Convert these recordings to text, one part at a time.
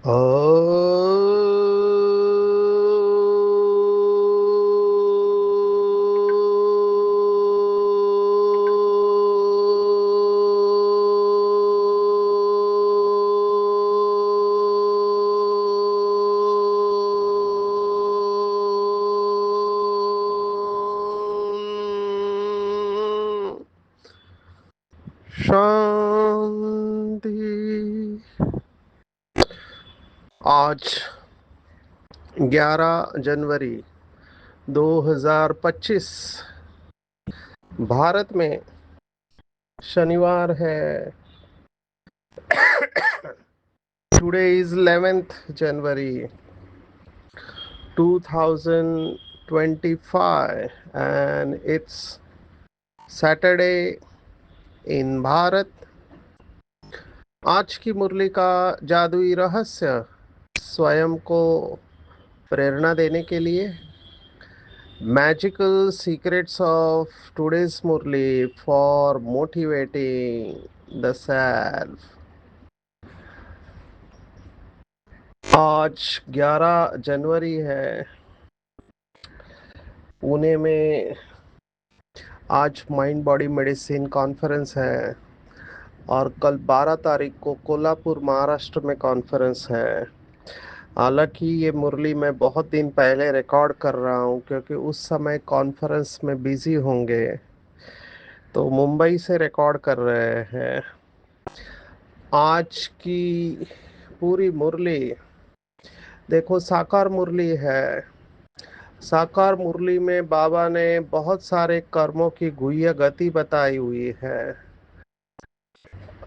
ओ शांति। आज 11 जनवरी 2025 भारत में शनिवार है। Today is 11th January 2025 and it's Saturday in Bharat. आज की मुरली का जादुई रहस्य स्वयं को प्रेरणा देने के लिए magical secrets of today's Murli for motivating the self. आज 11 जनवरी है। पुणे में आज माइंड बॉडी मेडिसिन कॉन्फ्रेंस है और कल 12 तारीख को कोल्हापुर महाराष्ट्र में कॉन्फ्रेंस है। हालांकि ये मुरली मैं बहुत दिन पहले रिकॉर्ड कर रहा हूँ क्योंकि उस समय कॉन्फ्रेंस में बिजी होंगे, तो मुंबई से रिकॉर्ड कर रहे हैं। आज की पूरी मुरली देखो, साकार मुरली है। साकार मुरली में बाबा ने बहुत सारे कर्मों की गुह्य गति बताई हुई है।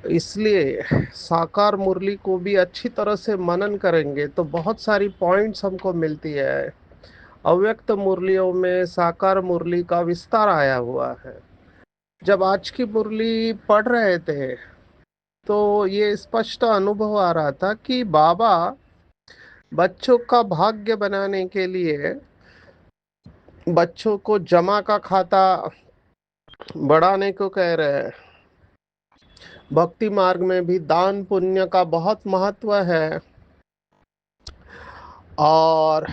इसलिए साकार मुरली को भी अच्छी तरह से मनन करेंगे तो बहुत सारी पॉइंट्स हमको मिलती है। अव्यक्त मुरलियों में साकार मुरली का विस्तार आया हुआ है। जब आज की मुरली पढ़ रहे थे तो ये स्पष्ट अनुभव आ रहा था कि बाबा बच्चों का भाग्य बनाने के लिए बच्चों को जमा का खाता बढ़ाने को कह रहे हैं। भक्ति मार्ग में भी दान पुण्य का बहुत महत्व है और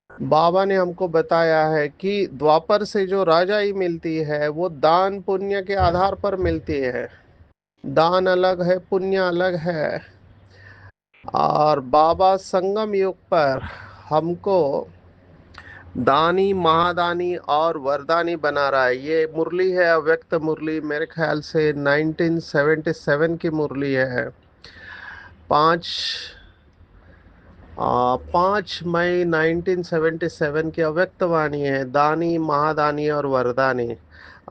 बाबा ने हमको बताया है कि द्वापर से जो राजाई मिलती है वो दान पुण्य के आधार पर मिलती है। दान अलग है, पुण्य अलग है। और बाबा संगम युग पर हमको दानी, महादानी और वरदानी बना रहा है। ये मुरली है अव्यक्त मुरली, मेरे ख्याल से 1977 की मुरली है। 5 5 मई 1977 की अव्यक्त वाणी है, दानी, महादानी और वरदानी।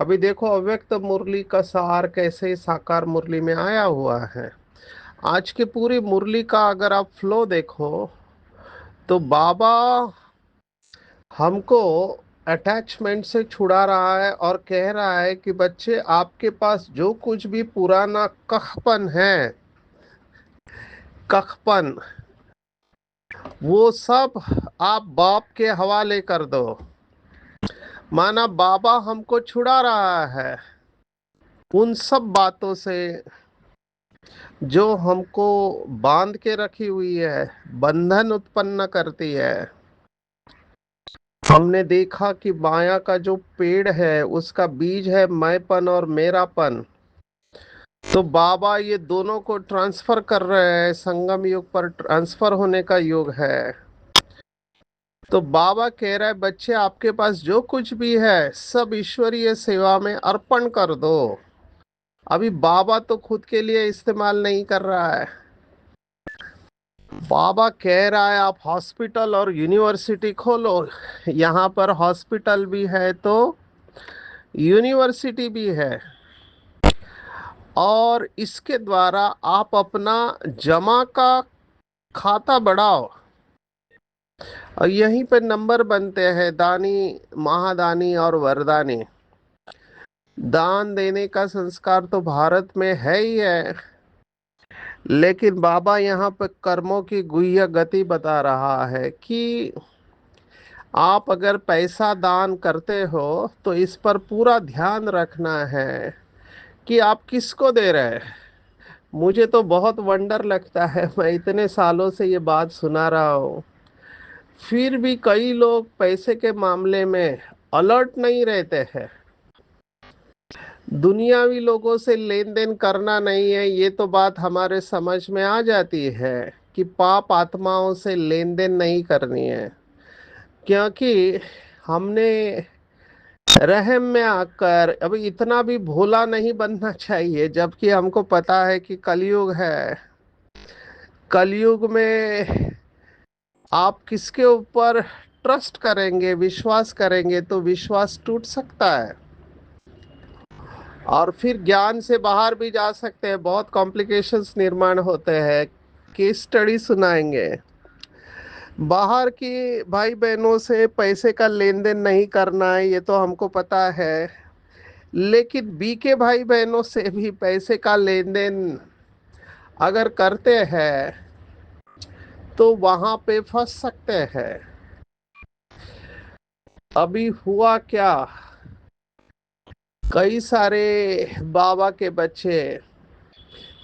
अभी देखो अव्यक्त मुरली का सार कैसे साकार मुरली में आया हुआ है। आज की पूरी मुरली का अगर आप फ्लो देखो तो बाबा हमको अटैचमेंट से छुड़ा रहा है और कह रहा है कि बच्चे, आपके पास जो कुछ भी पुराना कखपन है, कखपन, वो सब आप बाप के हवाले कर दो। माना बाबा हमको छुड़ा रहा है उन सब बातों से जो हमको बांध के रखी हुई है, बंधन उत्पन्न करती है। हमने देखा कि माया का जो पेड़ है उसका बीज है मैंपन और मेरापन। तो बाबा ये दोनों को ट्रांसफर कर रहे हैं, संगम युग पर ट्रांसफर होने का युग है। तो बाबा कह रहा है बच्चे, आपके पास जो कुछ भी है सब ईश्वरीय सेवा में अर्पण कर दो। अभी बाबा तो खुद के लिए इस्तेमाल नहीं कर रहा है। बाबा कह रहा है आप हॉस्पिटल और यूनिवर्सिटी खोलो। यहाँ पर हॉस्पिटल भी है तो यूनिवर्सिटी भी है और इसके द्वारा आप अपना जमा का खाता बढ़ाओ और यहीं पे नंबर बनते हैं दानी, महादानी और वरदानी। दान देने का संस्कार तो भारत में है ही है, लेकिन बाबा यहाँ पे कर्मों की गुह्य गति बता रहा है कि आप अगर पैसा दान करते हो तो इस पर पूरा ध्यान रखना है कि आप किसको दे रहे हैं। मुझे तो बहुत वंडर लगता है, मैं इतने सालों से ये बात सुना रहा हूँ, फिर भी कई लोग पैसे के मामले में अलर्ट नहीं रहते हैं। दुनियावी लोगों से लेन देन करना नहीं है, ये तो बात हमारे समझ में आ जाती है कि पाप आत्माओं से लेन देन नहीं करनी है, क्योंकि हमने रहम में आकर अभी इतना भी भोला नहीं बनना चाहिए, जबकि हमको पता है कि कलयुग है। कलयुग में आप किसके ऊपर ट्रस्ट करेंगे, विश्वास करेंगे, तो विश्वास टूट सकता है। और फिर ज्ञान से बाहर भी जा सकते हैं, बहुत कॉम्प्लिकेशंस निर्माण होते हैं। केस स्टडी सुनाएंगे। बाहर की भाई बहनों से पैसे का लेन देन नहीं करना है, ये तो हमको पता है। लेकिन बी के भाई बहनों से भी पैसे का लेन देन अगर करते हैं तो वहां पे फंस सकते हैं। अभी हुआ क्या, कई सारे बाबा के बच्चे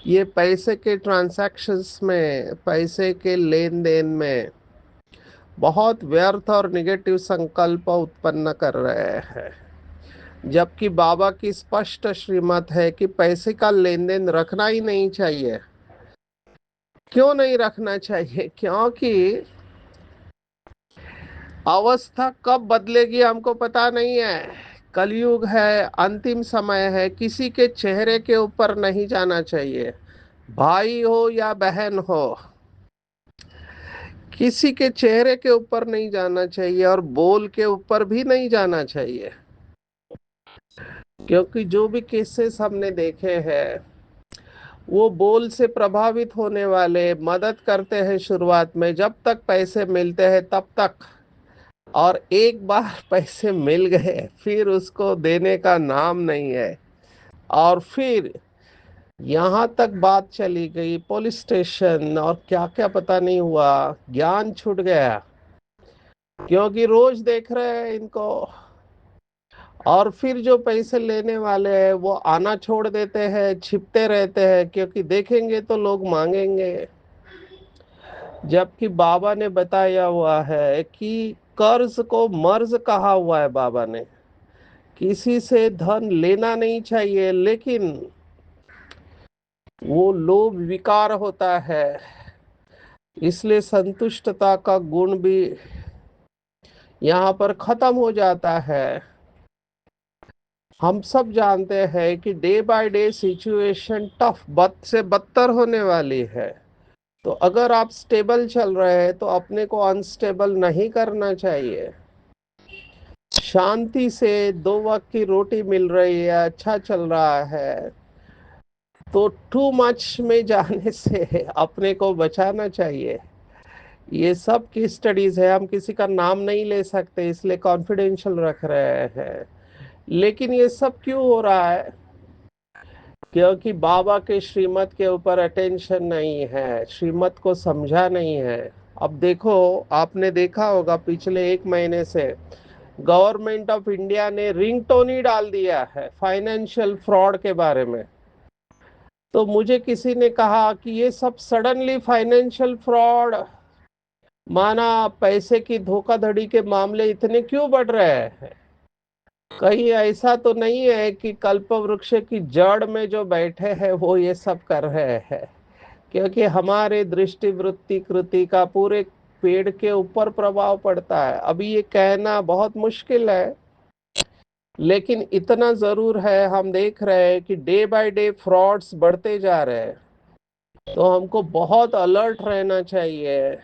ये पैसे के ट्रांजैक्शंस में, पैसे के लेन देन में बहुत व्यर्थ और निगेटिव संकल्प उत्पन्न कर रहे हैं, जबकि बाबा की स्पष्ट श्रीमत है कि पैसे का लेन देन रखना ही नहीं चाहिए। क्यों नहीं रखना चाहिए? क्योंकि अवस्था कब बदलेगी हमको पता नहीं है। कलयुग है, अंतिम समय है, किसी के चेहरे के ऊपर नहीं जाना चाहिए, भाई हो या बहन हो, किसी के चेहरे के ऊपर नहीं जाना चाहिए और बोल के ऊपर भी नहीं जाना चाहिए। क्योंकि जो भी केसेस हमने देखे हैं, वो बोल से प्रभावित होने वाले मदद करते हैं शुरुआत में, जब तक पैसे मिलते हैं तब तक, और एक बार पैसे मिल गए फिर उसको देने का नाम नहीं है। और फिर यहाँ तक बात चली गई पुलिस स्टेशन और क्या क्या पता नहीं हुआ, ज्ञान छूट गया, क्योंकि रोज देख रहे हैं इनको। और फिर जो पैसे लेने वाले हैं वो आना छोड़ देते हैं, छिपते रहते हैं, क्योंकि देखेंगे तो लोग मांगेंगे। जबकि बाबा ने बताया हुआ है कि कर्ज को मर्ज कहा हुआ है बाबा ने, किसी से धन लेना नहीं चाहिए, लेकिन वो लोभ विकार होता है, इसलिए संतुष्टता का गुण भी यहाँ पर खत्म हो जाता है। हम सब जानते हैं कि day by day situation tough, बद से बदतर होने वाली है। तो अगर आप स्टेबल चल रहे हैं तो अपने को अनस्टेबल नहीं करना चाहिए। शांति से दो वक्त की रोटी मिल रही है, अच्छा चल रहा है, तो टू मच में जाने से अपने को बचाना चाहिए। ये सब की स्टडीज है, हम किसी का नाम नहीं ले सकते इसलिए कॉन्फिडेंशियल रख रहे हैं। लेकिन ये सब क्यों हो रहा है? क्योंकि बाबा के श्रीमत के ऊपर अटेंशन नहीं है, श्रीमत को समझा नहीं है। अब देखो, आपने देखा होगा पिछले एक महीने से गवर्नमेंट ऑफ इंडिया ने रिंगटोन ही डाल दिया है फाइनेंशियल फ्रॉड के बारे में। तो मुझे किसी ने कहा कि ये सब सडनली फाइनेंशियल फ्रॉड, माना पैसे की धोखाधड़ी के मामले इतने क्यों बढ़ रहे हैं? कहीं ऐसा तो नहीं है कि कल्प वृक्ष की जड़ में जो बैठे हैं वो ये सब कर रहे हैं? क्योंकि हमारे दृष्टि वृत्ति कृति का पूरे पेड़ के ऊपर प्रभाव पड़ता है। अभी ये कहना बहुत मुश्किल है, लेकिन इतना जरूर है, हम देख रहे हैं कि डे बाय डे फ्रॉड्स बढ़ते जा रहे हैं। तो हमको बहुत अलर्ट रहना चाहिए।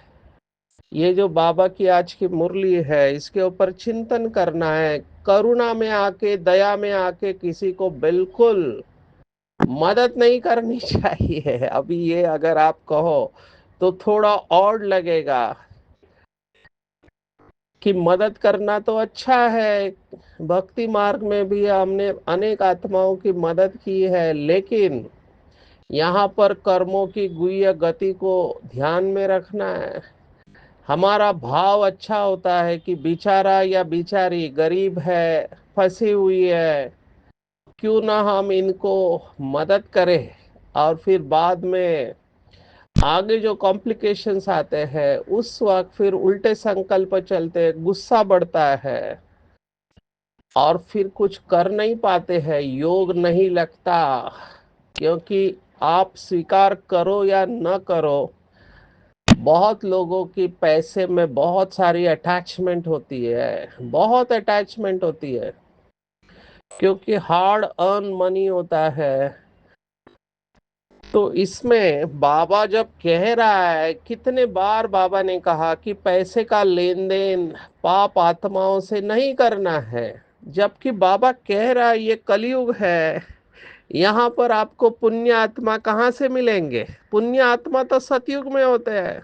ये जो बाबा की आज की मुरली है इसके ऊपर चिंतन करना है, करुणा में आके, दया में आके किसी को बिल्कुल मदद नहीं करनी चाहिए। अभी ये अगर आप कहो तो थोड़ा और लगेगा कि मदद करना तो अच्छा है, भक्ति मार्ग में भी हमने अनेक आत्माओं की मदद की है, लेकिन यहाँ पर कर्मों की गुह्य गति को ध्यान में रखना है। हमारा भाव अच्छा होता है कि बेचारा या बेचारी गरीब है, फंसी हुई है, क्यों ना हम इनको मदद करें। और फिर बाद में आगे जो कॉम्प्लिकेशंस आते हैं उस वक्त फिर उल्टे संकल्प चलते, गुस्सा बढ़ता है और फिर कुछ कर नहीं पाते हैं, योग नहीं लगता। क्योंकि आप स्वीकार करो या न करो, बहुत लोगों की पैसे में बहुत सारी अटैचमेंट होती है, बहुत अटैचमेंट होती है, क्योंकि हार्ड अर्न मनी होता है। तो इसमें बाबा जब कह रहा है, कितने बार बाबा ने कहा कि पैसे का लेन देन पाप आत्माओं से नहीं करना है, जबकि बाबा कह रहा है ये कलयुग है, यहाँ पर आपको पुण्य आत्मा कहाँ से मिलेंगे? पुण्य आत्मा तो सतयुग में होते हैं।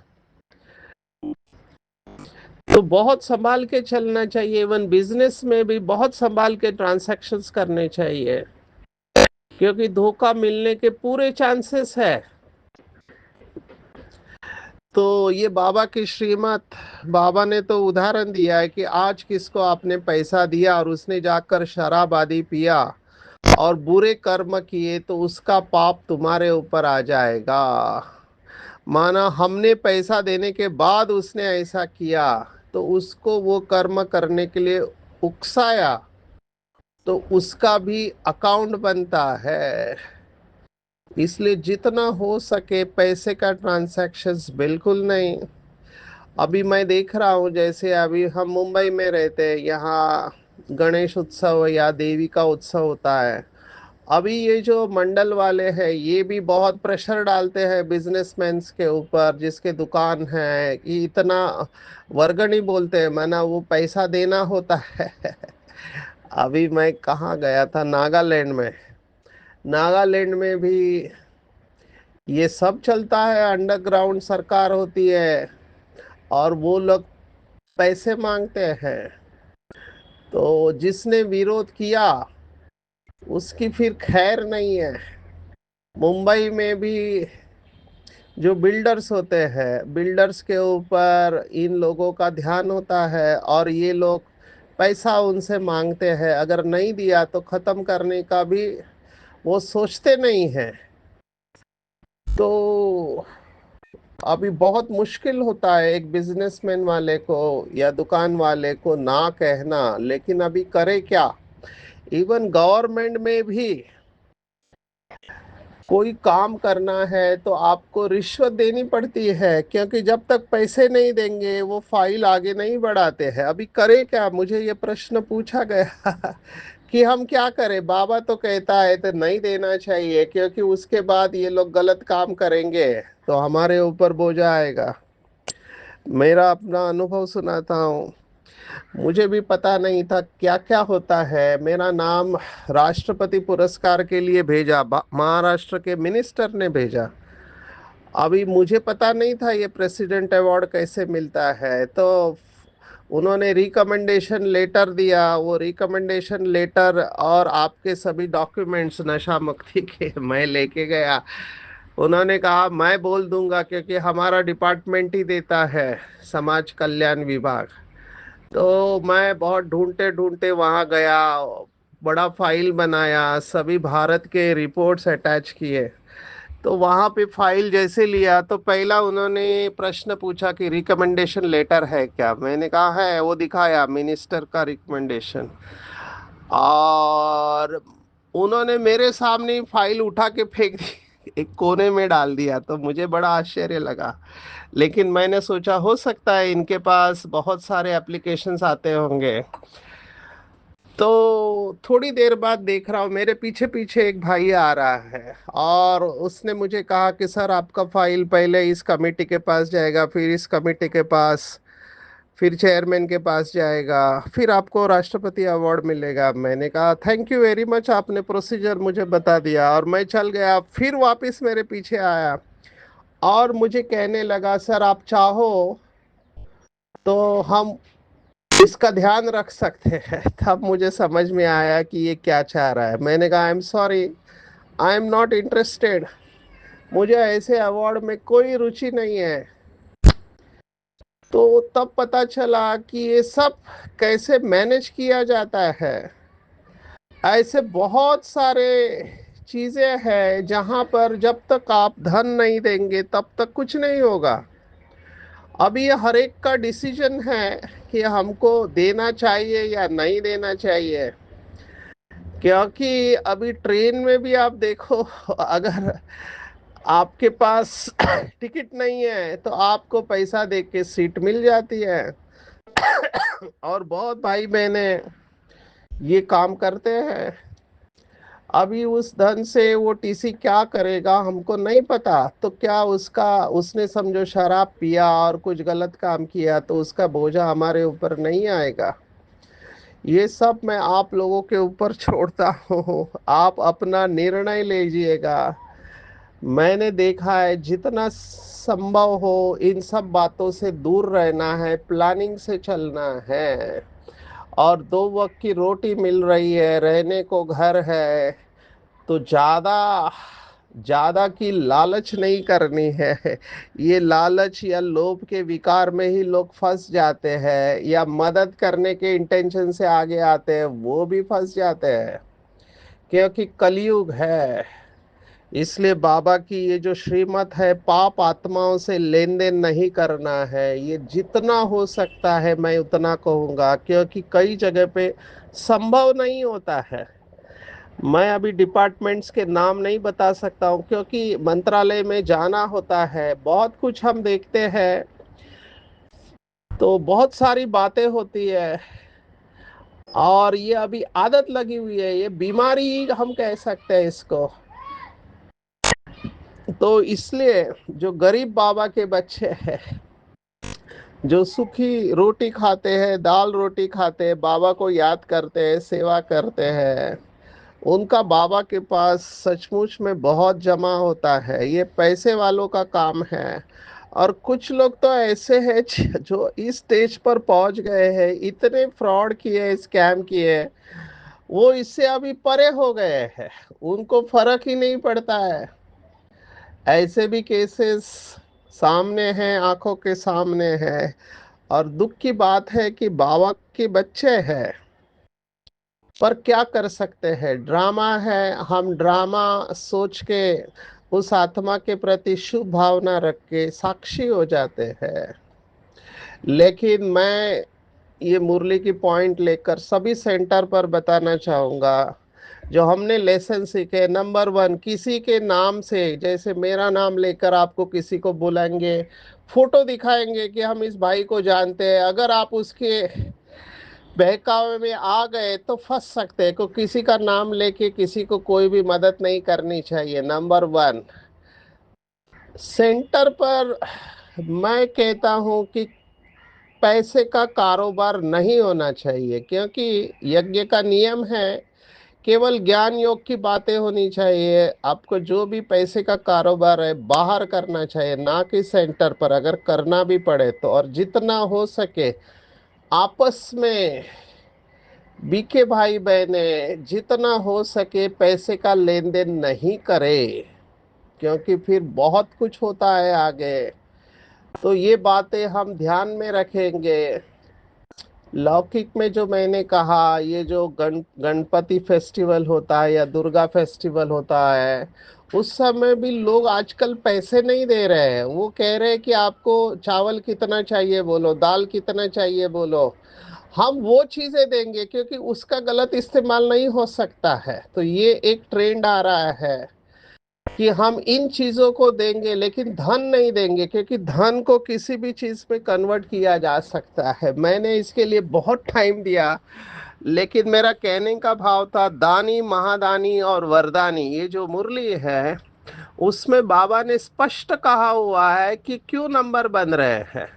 तो बहुत संभाल के चलना चाहिए, इवन बिजनेस में भी बहुत संभाल के ट्रांजैक्शंस करने चाहिए, क्योंकि धोखा मिलने के पूरे चांसेस है। तो ये बाबा की श्रीमत, बाबा ने तो उदाहरण दिया है कि आज किसको आपने पैसा दिया और उसने जाकर शराब आदि पिया और बुरे कर्म किए तो उसका पाप तुम्हारे ऊपर आ जाएगा। माना हमने पैसा देने के बाद उसने ऐसा किया तो उसको वो कर्म करने के लिए उकसाया, तो उसका भी अकाउंट बनता है। इसलिए जितना हो सके पैसे का ट्रांजैक्शंस बिल्कुल नहीं। अभी मैं देख रहा हूँ, जैसे अभी हम मुंबई में रहते हैं, यहाँ गणेश उत्सव या देवी का उत्सव होता है। अभी ये जो मंडल वाले हैं ये भी बहुत प्रेशर डालते हैं बिजनेसमैन के ऊपर, जिसके दुकान है, कि इतना वर्गणी बोलते हैं, माना वो पैसा देना होता है। अभी मैं कहाँ गया था, नागालैंड में। नागालैंड में भी ये सब चलता है, अंडरग्राउंड सरकार होती है और वो लोग पैसे मांगते हैं। तो जिसने विरोध किया उसकी फिर खैर नहीं है। मुंबई में भी जो बिल्डर्स होते हैं, बिल्डर्स के ऊपर इन लोगों का ध्यान होता है और ये लोग पैसा उनसे मांगते हैं, अगर नहीं दिया तो खत्म करने का भी वो सोचते नहीं है। तो अभी बहुत मुश्किल होता है एक बिजनेसमैन वाले को या दुकान वाले को ना कहना, लेकिन अभी करे क्या? इवन गवर्नमेंट में भी कोई काम करना है तो आपको रिश्वत देनी पड़ती है, क्योंकि जब तक पैसे नहीं देंगे वो फाइल आगे नहीं बढ़ाते हैं। अभी करे क्या? मुझे ये प्रश्न पूछा गया कि हम क्या करें? बाबा तो कहता है तो नहीं देना चाहिए, क्योंकि उसके बाद ये लोग गलत काम करेंगे तो हमारे ऊपर बोझा आएगा। मेरा अपना अनुभव सुनाता हूँ। मुझे भी पता नहीं था क्या क्या होता है। मेरा नाम राष्ट्रपति पुरस्कार के लिए भेजा, महाराष्ट्र के मिनिस्टर ने भेजा। अभी मुझे पता नहीं था ये प्रेसिडेंट अवार्ड कैसे मिलता है। तो उन्होंने रिकमेंडेशन लेटर दिया, वो रिकमेंडेशन लेटर और आपके सभी डॉक्यूमेंट्स नशा मुक्ति के मैं लेके गया। उन्होंने कहा मैं बोल दूंगा, क्योंकि हमारा डिपार्टमेंट ही देता है, समाज कल्याण विभाग। तो मैं बहुत ढूंढते ढूंढते वहां गया, बड़ा फाइल बनाया, सभी भारत के रिपोर्ट्स अटैच किए। तो वहां पे फाइल जैसे लिया तो पहला उन्होंने प्रश्न पूछा कि रिकमेंडेशन लेटर है क्या? मैंने कहा है, वो दिखाया मिनिस्टर का रिकमेंडेशन। और उन्होंने मेरे सामने ही फाइल उठा के फेंक दी, एक कोने में डाल दिया। तो मुझे बड़ा आश्चर्य लगा, लेकिन मैंने सोचा हो सकता है इनके पास बहुत सारे एप्लीकेशंस आते होंगे। तो थोड़ी देर बाद देख रहा हूँ मेरे पीछे पीछे एक भाई आ रहा है और उसने मुझे कहा कि सर आपका फाइल पहले इस कमेटी के पास जाएगा, फिर इस कमेटी के पास, फिर चेयरमैन के पास जाएगा, फिर आपको राष्ट्रपति अवार्ड मिलेगा। मैंने कहा थैंक यू वेरी मच, आपने प्रोसीजर मुझे बता दिया, और मैं चल गया। फिर वापस मेरे पीछे आया और मुझे कहने लगा सर आप चाहो तो हम इसका ध्यान रख सकते हैं। तब मुझे समझ में आया कि ये क्या चाह रहा है। मैंने कहा I am sorry, I am not interested, मुझे ऐसे अवार्ड में कोई रुचि नहीं है। तो तब पता चला कि ये सब कैसे मैनेज किया जाता है। ऐसे बहुत सारे चीजें हैं जहां पर जब तक आप धन नहीं देंगे तब तक कुछ नहीं होगा। अब ये हर एक का डिसीजन है कि हमको देना चाहिए या नहीं देना चाहिए। क्योंकि अभी ट्रेन में भी आप देखो, अगर आपके पास टिकट नहीं है तो आपको पैसा दे के सीट मिल जाती है। और बहुत भाई बहने ये काम करते हैं। अभी उस धन से वो टीसी क्या करेगा हमको नहीं पता, तो क्या उसका, उसने समझो शराब पिया और कुछ गलत काम किया तो उसका बोझा हमारे ऊपर नहीं आएगा। ये सब मैं आप लोगों के ऊपर छोड़ता हूँ, आप अपना निर्णय लीजिएगा। मैंने देखा है जितना संभव हो इन सब बातों से दूर रहना है, प्लानिंग से चलना है। और दो वक्त की रोटी मिल रही है, रहने को घर है, तो ज्यादा ज्यादा की लालच नहीं करनी है। ये लालच या लोभ के विकार में ही लोग फंस जाते हैं, या मदद करने के इंटेंशन से आगे आते हैं वो भी फंस जाते हैं। क्योंकि कलयुग है। इसलिए बाबा की ये जो श्रीमत है, पाप आत्माओं से लेन देन नहीं करना है, ये जितना हो सकता है मैं उतना कहूँगा, क्योंकि कई जगह पे संभव नहीं होता है। मैं अभी डिपार्टमेंट्स के नाम नहीं बता सकता हूँ क्योंकि मंत्रालय में जाना होता है, बहुत कुछ हम देखते हैं, तो बहुत सारी बातें होती है। और ये अभी आदत लगी हुई है, ये बीमारी हम कह सकते हैं इसको। तो इसलिए जो गरीब बाबा के बच्चे हैं, जो सुखी रोटी खाते हैं, दाल रोटी खाते हैं, बाबा को याद करते हैं, सेवा करते हैं, उनका बाबा के पास सचमुच में बहुत जमा होता है। ये पैसे वालों का काम है। और कुछ लोग तो ऐसे हैं जो इस स्टेज पर पहुंच गए हैं, इतने फ्रॉड किए, स्कैम किए, वो इससे अभी परे हो गए हैं, उनको फर्क ही नहीं पड़ता है। ऐसे भी केसेस सामने हैं, आंखों के सामने हैं। और दुख की बात है कि बाबा के बच्चे हैं, पर क्या कर सकते हैं, ड्रामा है। हम ड्रामा सोच के उस आत्मा के प्रति शुभ भावना रख के साक्षी हो जाते हैं। लेकिन मैं ये मुरली की पॉइंट लेकर सभी सेंटर पर बताना चाहूँगा, जो हमने लेसन सीखे, नंबर वन, किसी के नाम से, जैसे मेरा नाम लेकर आपको किसी को बुलाएंगे, फोटो दिखाएंगे कि हम इस भाई को जानते हैं, अगर आप उसके बहकावे में आ गए तो फंस सकते हैं। को किसी का नाम लेके किसी को कोई भी मदद नहीं करनी चाहिए, नंबर वन। सेंटर पर मैं कहता हूं कि पैसे का कारोबार नहीं होना चाहिए, क्योंकि यज्ञ का नियम है केवल ज्ञान योग की बातें होनी चाहिए। आपको जो भी पैसे का कारोबार है बाहर करना चाहिए, ना कि सेंटर पर, अगर करना भी पड़े तो। और जितना हो सके आपस में बीके भाई बहने, जितना हो सके पैसे का लेन देन नहीं करे, क्योंकि फिर बहुत कुछ होता है आगे। तो ये बातें हम ध्यान में रखेंगे। लौकिक में जो मैंने कहा, ये जो गणपति फेस्टिवल होता है या दुर्गा फेस्टिवल होता है, उस समय भी लोग आजकल पैसे नहीं दे रहे हैं। वो कह रहे हैं कि आपको चावल कितना चाहिए बोलो, दाल कितना चाहिए बोलो, हम वो चीजें देंगे, क्योंकि उसका गलत इस्तेमाल नहीं हो सकता है। तो ये एक ट्रेंड आ रहा है कि हम इन चीजों को देंगे लेकिन धन नहीं देंगे, क्योंकि धन को किसी भी चीज में कन्वर्ट किया जा सकता है। मैंने इसके लिए बहुत टाइम दिया, लेकिन मेरा कहने का भाव था, दानी, महादानी और वरदानी, ये जो मुरली है उसमें बाबा ने स्पष्ट कहा हुआ है कि क्यों नंबर बन रहे हैं।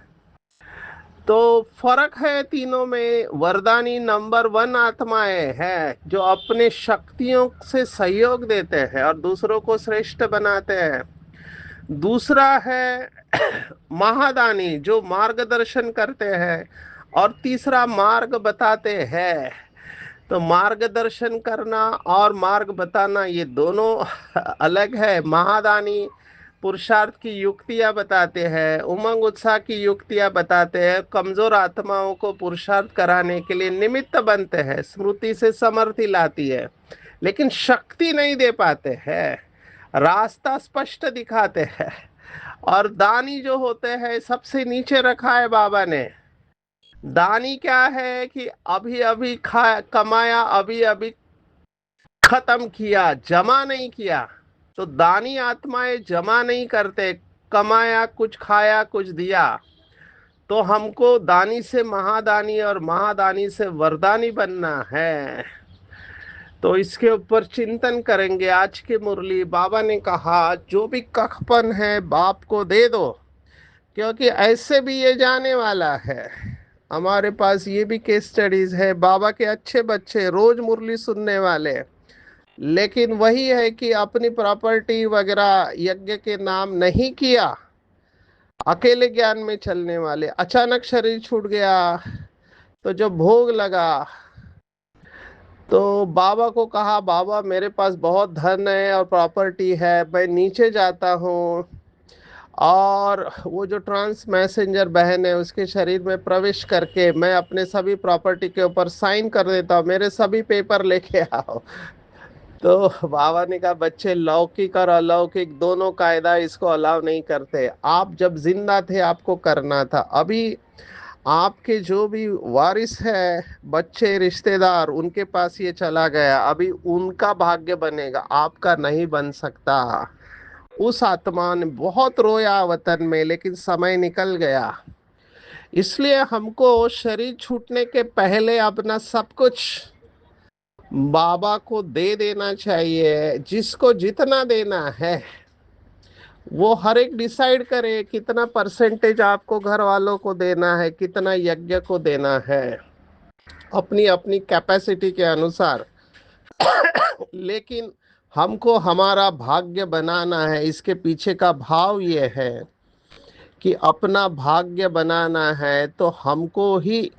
तो फर्क है तीनों में। वरदानी नंबर वन आत्माएं हैं जो अपने शक्तियों से सहयोग देते हैं और दूसरों को श्रेष्ठ बनाते हैं। दूसरा है महादानी जो मार्गदर्शन करते हैं, और तीसरा मार्ग बताते हैं। तो मार्गदर्शन करना और मार्ग बताना ये दोनों अलग है। महादानी पुरुषार्थ की युक्तियां बताते हैं, उमंग उत्साह की युक्तियां बताते हैं, कमजोर आत्माओं को पुरुषार्थ कराने के लिए निमित्त बनते हैं, स्मृति से समर्थी लाती है। लेकिन शक्ति नहीं दे पाते हैं, रास्ता स्पष्ट दिखाते हैं। और दानी जो होते हैं सबसे नीचे रखा है बाबा ने। दानी क्या है कि अभी अभी खा कमाया, अभी अभी खत्म किया, जमा नहीं किया। तो दानी आत्माएं जमा नहीं करते, कमाया कुछ, खाया कुछ, दिया। तो हमको दानी से महादानी और महादानी से वरदानी बनना है। तो इसके ऊपर चिंतन करेंगे। आज की मुरली बाबा ने कहा जो भी कखपन है बाप को दे दो, क्योंकि ऐसे भी ये जाने वाला है। हमारे पास ये भी केस स्टडीज है, बाबा के अच्छे बच्चे रोज मुरली सुनने वाले, लेकिन वही है कि अपनी प्रॉपर्टी वगैरह यज्ञ के नाम नहीं किया, अकेले ज्ञान में चलने वाले। अचानक शरीर छूट गया तो जो भोग लगा, तो बाबा को कहा बाबा मेरे पास बहुत धन है और प्रॉपर्टी है, मैं नीचे जाता हूँ और वो जो ट्रांस मैसेंजर बहन है उसके शरीर में प्रवेश करके मैं अपने सभी प्रॉपर्टी के ऊपर साइन कर देता हूँ, मेरे सभी पेपर लेके आओ। तो बाबा ने कहा बच्चे, लौकिक और अलौकिक दोनों कायदा इसको अलाउ नहीं करते। आप जब जिंदा थे आपको करना था। अभी आपके जो भी वारिस है, बच्चे, रिश्तेदार, उनके पास ये चला गया, अभी उनका भाग्य बनेगा, आपका नहीं बन सकता। उस आत्मा ने बहुत रोया वतन में, लेकिन समय निकल गया। इसलिए हमको शरीर छूटने के पहले अपना सब कुछ बाबा को दे देना चाहिए। जिसको जितना देना है वो हर एक डिसाइड करे कितना परसेंटेज आपको घर वालों को देना है, कितना यज्ञ को देना है, अपनी अपनी कैपेसिटी के अनुसार। लेकिन हमको हमारा भाग्य बनाना है। इसके पीछे का भाव ये है कि अपना भाग्य बनाना है तो हमको ही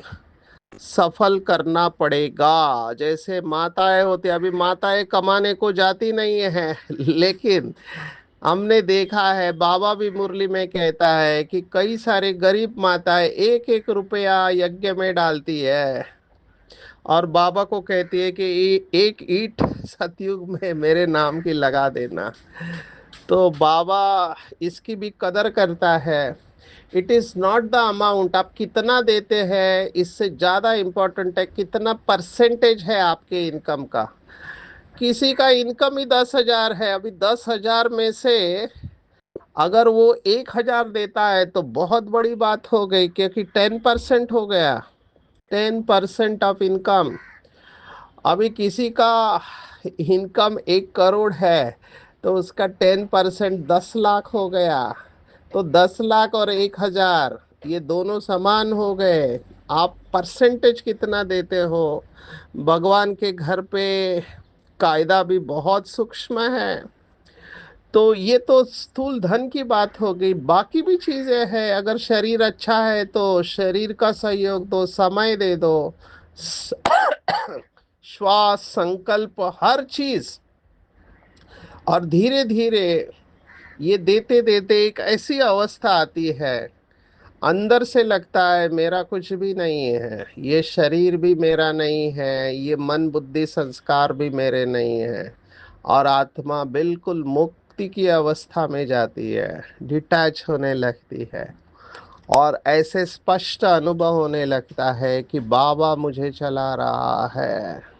सफल करना पड़ेगा। जैसे माताएं होती, अभी माताएं कमाने को जाती नहीं है, लेकिन हमने देखा है, बाबा भी मुरली में कहता है कि कई सारे गरीब माताएं एक एक रुपया यज्ञ में डालती है और बाबा को कहती है कि एक ईंट सतयुग में मेरे नाम की लगा देना। तो बाबा इसकी भी कदर करता है। It is not the amount, आप कितना देते हैं, इससे ज्यादा इम्पोर्टेंट है कितना परसेंटेज है आपके इनकम का। किसी का इनकम ही 10,000 है, अभी 10,000 में से अगर वो 1,000 देता है तो बहुत बड़ी बात हो गई, क्योंकि 10% हो गया। 10% ऑफ इनकम। अभी किसी का इनकम 1 करोड़ है तो उसका 10% 10 लाख हो गया। तो 10 लाख और 1,000 ये दोनों समान हो गए। आप परसेंटेज कितना देते हो? भगवान के घर पे कायदा भी बहुत सूक्ष्म है। तो ये तो स्थूल धन की बात हो गई। बाकी भी चीजें हैं, अगर शरीर अच्छा है तो शरीर का सहयोग दो, समय दे दो, श्वास, संकल्प, हर चीज। और धीरे धीरे ये देते देते एक ऐसी अवस्था आती है, अंदर से लगता है मेरा कुछ भी नहीं है, ये शरीर भी मेरा नहीं है, ये मन बुद्धि संस्कार भी मेरे नहीं है। और आत्मा बिल्कुल मुक्ति की अवस्था में जाती है, डिटैच होने लगती है। और ऐसे स्पष्ट अनुभव होने लगता है कि बाबा मुझे चला रहा है,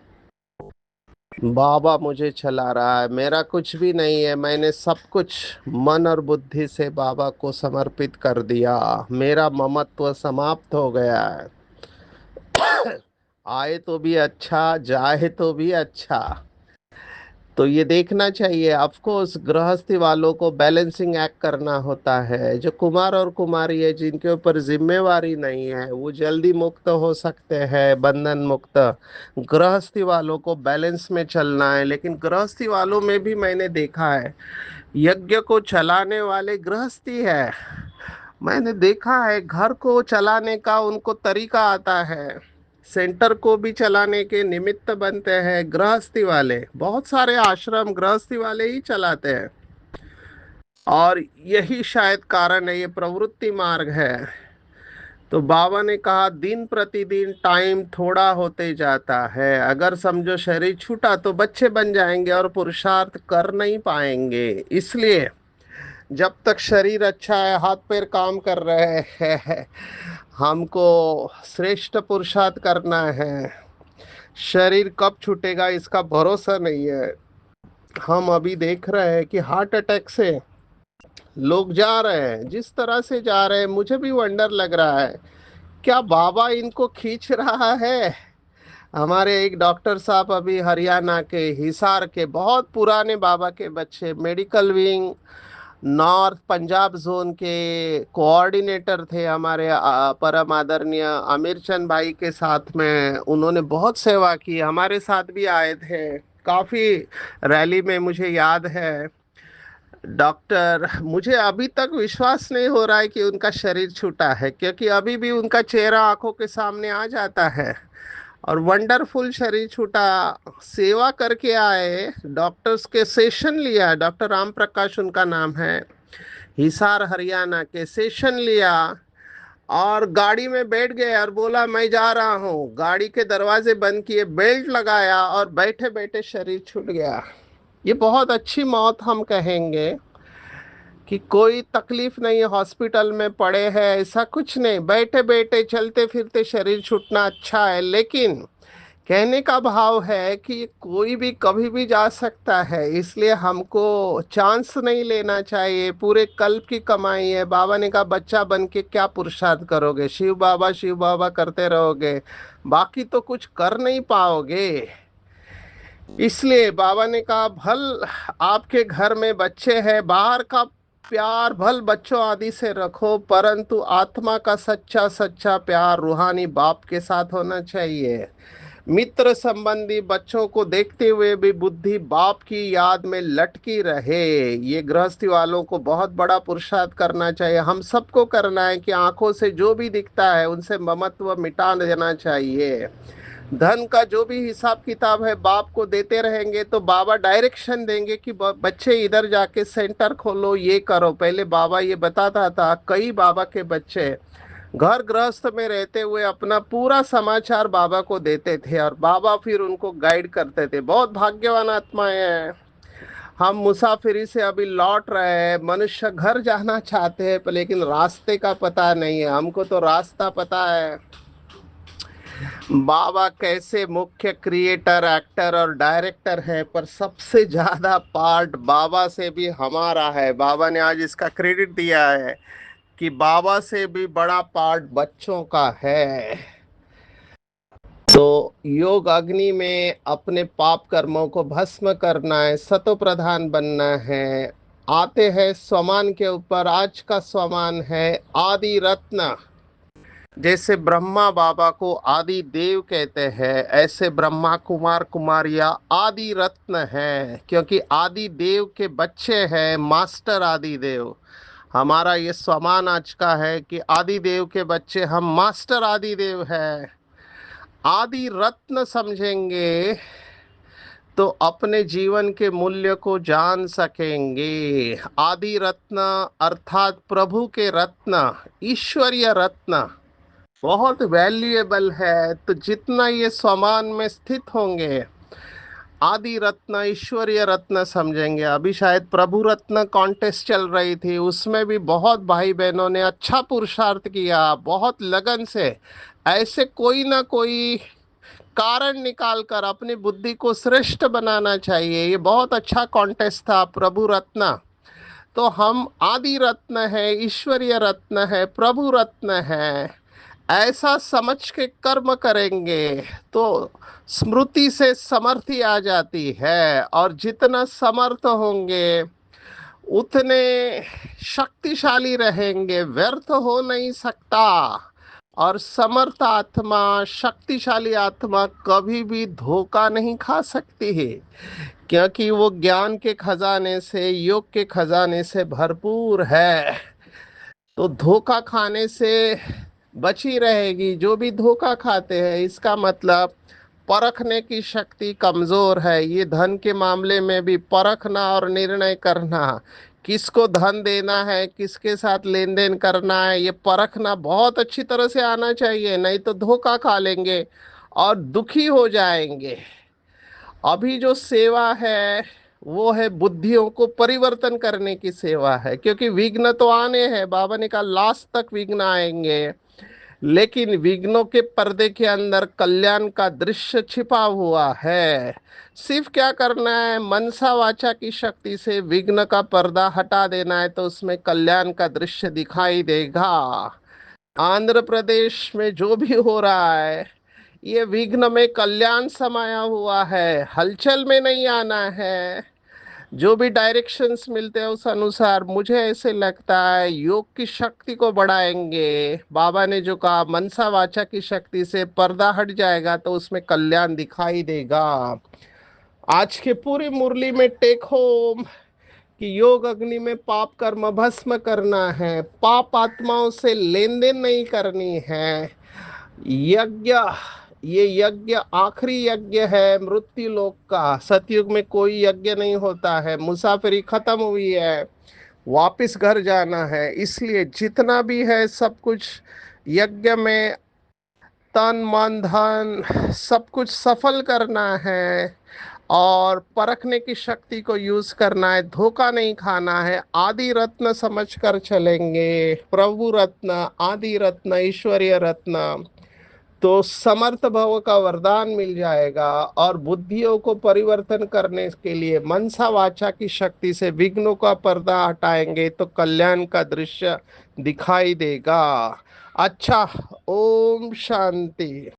बाबा मुझे चला रहा है, मेरा कुछ भी नहीं है, मैंने सब कुछ मन और बुद्धि से बाबा को समर्पित कर दिया, मेरा ममत्व समाप्त हो गया है। आए तो भी अच्छा, जाए तो भी अच्छा। तो ये देखना चाहिए। ऑफ कोर्स गृहस्थी वालों को बैलेंसिंग एक्ट करना होता है। जो कुमार और कुमारी है जिनके ऊपर जिम्मेवारी नहीं है वो जल्दी मुक्त हो सकते हैं, बंधन मुक्त। गृहस्थी वालों को बैलेंस में चलना है। लेकिन गृहस्थी वालों में भी मैंने देखा है, यज्ञ को चलाने वाले गृहस्थी है। मैंने देखा है घर को चलाने का उनको तरीका आता है, सेंटर को भी चलाने के निमित्त बनते हैं गृहस्थी वाले। बहुत सारे आश्रम गृहस्थी वाले ही चलाते हैं। और यही शायद कारण है, ये प्रवृत्ति मार्ग है। तो बाबा ने कहा दिन प्रतिदिन टाइम थोड़ा होते जाता है, अगर समझो शरीर छूटा तो बच्चे बन जाएंगे और पुरुषार्थ कर नहीं पाएंगे। इसलिए जब तक शरीर अच्छा है, हाथ पैर काम कर रहे हैं, हमको श्रेष्ठ पुरुषार्थ करना है। शरीर कब छूटेगा इसका भरोसा नहीं है। हम अभी देख रहे हैं कि हार्ट अटैक से लोग जा रहे हैं, जिस तरह से जा रहे हैं मुझे भी वंडर लग रहा है, क्या बाबा इनको खींच रहा है? हमारे एक डॉक्टर साहब अभी हरियाणा के हिसार के बहुत पुराने बाबा के बच्चे, medical wing north Punjab zone के कोऑर्डिनेटर थे हमारे परम आदरणीय आमिर चंद भाई के साथ में। उन्होंने बहुत सेवा की, हमारे साथ भी आए थे काफी रैली में, मुझे याद है। डॉक्टर, मुझे अभी तक विश्वास नहीं हो रहा है कि उनका शरीर छूटा है, क्योंकि अभी भी उनका चेहरा आंखों के सामने आ जाता है। और वंडरफुल शरीर छूटा, सेवा करके आए, डॉक्टर्स के सेशन लिया, डॉक्टर राम प्रकाश उनका नाम है, हिसार हरियाणा के सेशन लिया, और गाड़ी में बैठ गए और बोला मैं जा रहा हूँ। गाड़ी के दरवाजे बंद किए, बेल्ट लगाया और बैठे बैठे शरीर छूट गया। ये बहुत अच्छी मौत हम कहेंगे कि कोई तकलीफ नहीं, हॉस्पिटल में पड़े हैं ऐसा कुछ नहीं, बैठे बैठे चलते फिरते शरीर छूटना अच्छा है। लेकिन कहने का भाव है कि कोई भी कभी भी जा सकता है, इसलिए हमको चांस नहीं लेना चाहिए। पूरे कल्प की कमाई है। बाबा ने कहा बच्चा बन के क्या पुरुषार्थ करोगे, शिव बाबा करते रहोगे, बाकी तो कुछ कर नहीं पाओगे। इसलिए बाबा ने कहा भल आपके घर में बच्चे हैं, बाहर का प्यार भल बच्चों आदि से रखो, परंतु आत्मा का सच्चा सच्चा प्यार रूहानी बाप के साथ होना चाहिए। मित्र संबंधी बच्चों को देखते हुए भी बुद्धि बाप की याद में लटकी रहे। ये गृहस्थी वालों को बहुत बड़ा पुरुषार्थ करना चाहिए, हम सबको करना है कि आंखों से जो भी दिखता है उनसे ममत्व मिटा देना चाहिए। धन का जो भी हिसाब किताब है बाप को देते रहेंगे तो बाबा डायरेक्शन देंगे कि बच्चे इधर जाके सेंटर खोलो, ये करो। पहले बाबा ये बताता था, कई बाबा के बच्चे घर गृहस्थ में रहते हुए अपना पूरा समाचार बाबा को देते थे और बाबा फिर उनको गाइड करते थे। बहुत भाग्यवान आत्माएं हैं। हम मुसाफिरी से अभी लौट रहे हैं, मनुष्य घर जाना चाहते हैं लेकिन रास्ते का पता नहीं है। हमको तो रास्ता पता है। बाबा कैसे मुख्य क्रिएटर, एक्टर और डायरेक्टर है, पर सबसे ज्यादा पार्ट बाबा से भी हमारा है। बाबा ने आज इसका क्रेडिट दिया है कि बाबा से भी बड़ा पार्ट बच्चों का है। तो योग अग्नि में अपने पाप कर्मों को भस्म करना है, सतो प्रधान बनना है। आते हैं स्वमान के ऊपर। आज का स्वमान है आदि रत्न। जैसे ब्रह्मा बाबा को आदि देव कहते हैं, ऐसे ब्रह्मा कुमार कुमारिया आदि रत्न है, क्योंकि आदि देव के बच्चे हैं मास्टर आदि देव। हमारा ये स्वमान आज का है कि आदि देव के बच्चे हम मास्टर आदि देव हैं। आदि रत्न समझेंगे तो अपने जीवन के मूल्य को जान सकेंगे। आदि रत्न अर्थात प्रभु के रत्न, ईश्वरीय रत्न बहुत वैल्यूएबल है। तो जितना ये स्वमान में स्थित होंगे, आदि रत्न ईश्वरीय रत्न समझेंगे। अभी शायद प्रभु रत्न कॉन्टेस्ट चल रही थी, उसमें भी बहुत भाई बहनों ने अच्छा पुरुषार्थ किया, बहुत लगन से। ऐसे कोई ना कोई कारण निकाल कर अपनी बुद्धि को श्रेष्ठ बनाना चाहिए। ये बहुत अच्छा कॉन्टेस्ट था प्रभु रत्न। तो हम आदि रत्न है, ईश्वरीय रत्न है, प्रभु रत्न है, ऐसा समझ के कर्म करेंगे तो स्मृति से समर्थी आ जाती है। और जितना समर्थ होंगे उतने शक्तिशाली रहेंगे, व्यर्थ हो नहीं सकता। और समर्थ आत्मा, शक्तिशाली आत्मा कभी भी धोखा नहीं खा सकती है, क्योंकि वो ज्ञान के खजाने से, योग के खजाने से भरपूर है। तो धोखा खाने से बची रहेगी। जो भी धोखा खाते हैं इसका मतलब परखने की शक्ति कमजोर है। ये धन के मामले में भी परखना और निर्णय करना किसको धन देना है, किसके साथ लेन देन करना है, ये परखना बहुत अच्छी तरह से आना चाहिए, नहीं तो धोखा खा लेंगे और दुखी हो जाएंगे। अभी जो सेवा है वो है बुद्धियों को परिवर्तन करने की सेवा है, क्योंकि विघ्न तो आने हैं, बाबा ने कहा लास्ट तक विघ्न आएंगे, लेकिन विघ्नों के पर्दे के अंदर कल्याण का दृश्य छिपा हुआ है। सिर्फ क्या करना है, मनसा वाचा की शक्ति से विघ्न का पर्दा हटा देना है, तो उसमें कल्याण का दृश्य दिखाई देगा। आंध्र प्रदेश में जो भी हो रहा है, ये विघ्न में कल्याण समाया हुआ है, हलचल में नहीं आना है। जो भी डायरेक्शंस मिलते हैं उस अनुसार मुझे ऐसे लगता है योग की शक्ति को बढ़ाएंगे। बाबा ने जो कहा मनसा वाचा की शक्ति से पर्दा हट जाएगा तो उसमें कल्याण दिखाई देगा। आज के पूरी मुरली में टेक होम कि योग अग्नि में पाप कर्म भस्म करना है, पाप आत्माओं से लेन देन नहीं करनी है। यज्ञ, ये यज्ञ आखिरी यज्ञ है मृत्यु लोक का। सतयुग में कोई यज्ञ नहीं होता है, मुसाफिरी खत्म हुई है, वापिस घर जाना है। इसलिए जितना भी है सब कुछ यज्ञ में तन मन धन सब कुछ सफल करना है और परखने की शक्ति को यूज करना है, धोखा नहीं खाना है। आदि रत्न समझ कर चलेंगे, प्रभु रत्न, आदि रत्न, ईश्वरीय रत्न, तो समर्थ भव का वरदान मिल जाएगा। और बुद्धियों को परिवर्तन करने के लिए मनसा वाचा की शक्ति से विघ्नों का पर्दा हटाएंगे तो कल्याण का दृश्य दिखाई देगा। अच्छा, ओम शांति।